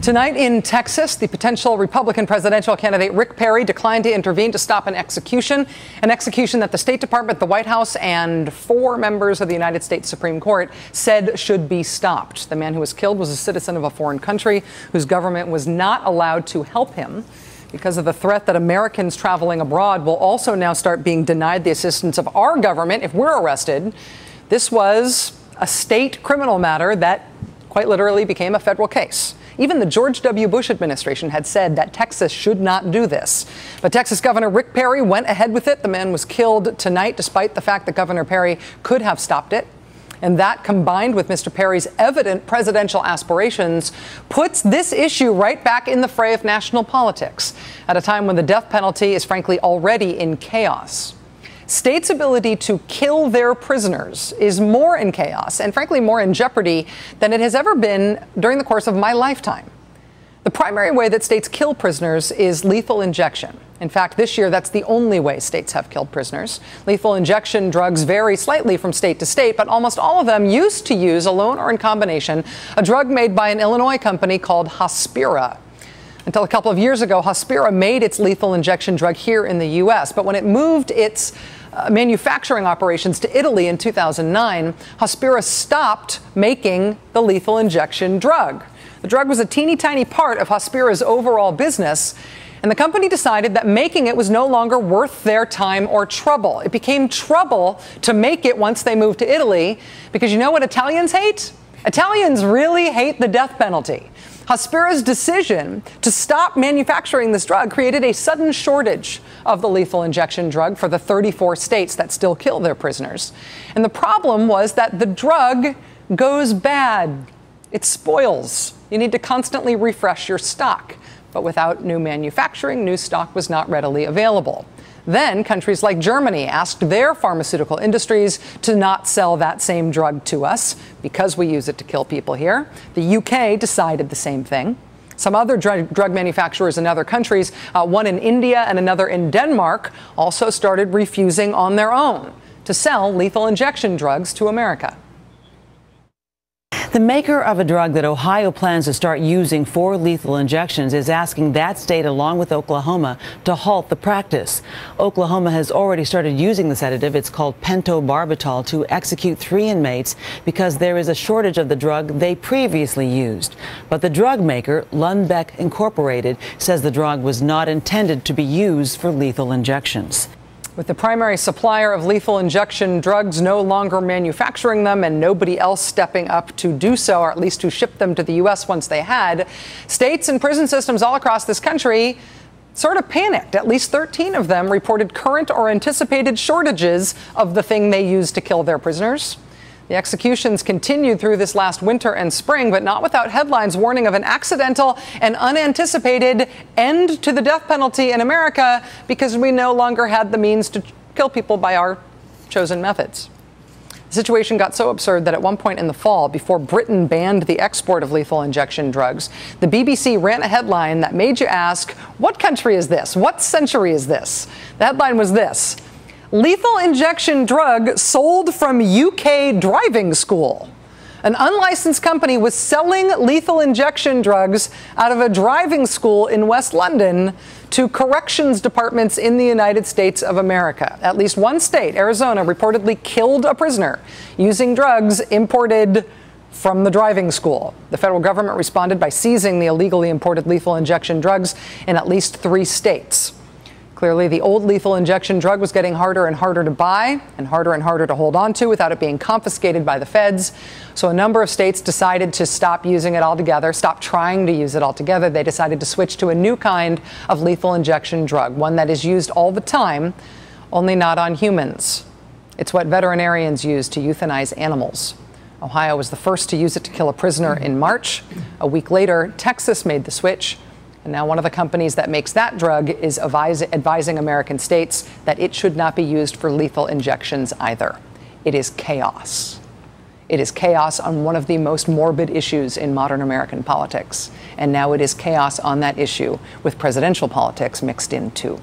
Tonight in Texas, the potential Republican presidential candidate Rick Perry declined to intervene to stop an execution that the State Department, the White House, and 4 members of the United States Supreme Court said should be stopped. The man who was killed was a citizen of a foreign country whose government was not allowed to help him because of the threat that Americans traveling abroad will also now start being denied the assistance of our government if we're arrested. This was a state criminal matter that quite literally became a federal case. Even the George W. Bush administration had said that Texas should not do this. But Texas Governor Rick Perry went ahead with it. The man was killed tonight, despite the fact that Governor Perry could have stopped it. And that, combined with Mr. Perry's evident presidential aspirations, puts this issue right back in the fray of national politics at a time when the death penalty is frankly already in chaos. States' ability to kill their prisoners is more in chaos and frankly more in jeopardy than it has ever been during the course of my lifetime. The primary way that states kill prisoners is lethal injection. In fact, this year, that's the only way states have killed prisoners. Lethal injection drugs vary slightly from state to state, but almost all of them used to use, alone or in combination, a drug made by an Illinois company called Hospira. Until a couple of years ago, Hospira made its lethal injection drug here in the U.S., but when it moved its manufacturing operations to Italy in 2009, Hospira stopped making the lethal injection drug. The drug was a teeny tiny part of Hospira's overall business, and the company decided that making it was no longer worth their time or trouble. It became trouble to make it once they moved to Italy, because you know what Italians hate? Italians really hate the death penalty. Hospira's decision to stop manufacturing this drug created a sudden shortage of the lethal injection drug for the 34 states that still kill their prisoners. And the problem was that the drug goes bad. It spoils. You need to constantly refresh your stock. But without new manufacturing, new stock was not readily available. Then countries like Germany asked their pharmaceutical industries to not sell that same drug to us because we use it to kill people here. The UK decided the same thing. Some other drug manufacturers in other countries, one in India and another in Denmark, also started refusing on their own to sell lethal injection drugs to America. The maker of a drug that Ohio plans to start using for lethal injections is asking that state, along with Oklahoma, to halt the practice. Oklahoma has already started using the sedative. It's called pentobarbital to execute 3 inmates because there is a shortage of the drug they previously used. But the drug maker, Lundbeck Incorporated, says the drug was not intended to be used for lethal injections. With the primary supplier of lethal injection drugs no longer manufacturing them and nobody else stepping up to do so, or at least to ship them to the U.S. once they had, states and prison systems all across this country sort of panicked. At least 13 of them reported current or anticipated shortages of the thing they used to kill their prisoners. The executions continued through this last winter and spring, but not without headlines warning of an accidental and unanticipated end to the death penalty in America because we no longer had the means to kill people by our chosen methods. The situation got so absurd that at one point in the fall, before Britain banned the export of lethal injection drugs, the BBC ran a headline that made you ask, what country is this? What century is this? The headline was this: lethal injection drug sold from UK driving school. An unlicensed company was selling lethal injection drugs out of a driving school in West London to corrections departments in the United States of America. At least one state, Arizona, reportedly killed a prisoner using drugs imported from the driving school. The federal government responded by seizing the illegally imported lethal injection drugs in at least 3 states. Clearly, the old lethal injection drug was getting harder and harder to buy and harder to hold on to without it being confiscated by the feds. So a number of states decided to stop using it altogether, stop trying to use it altogether. They decided to switch to a new kind of lethal injection drug, one that is used all the time, only not on humans. It's what veterinarians use to euthanize animals. Ohio was the first to use it to kill a prisoner in March. A week later, Texas made the switch. And now one of the companies that makes that drug is advising American states that it should not be used for lethal injections either. It is chaos. It is chaos on one of the most morbid issues in modern American politics. And now it is chaos on that issue with presidential politics mixed in too.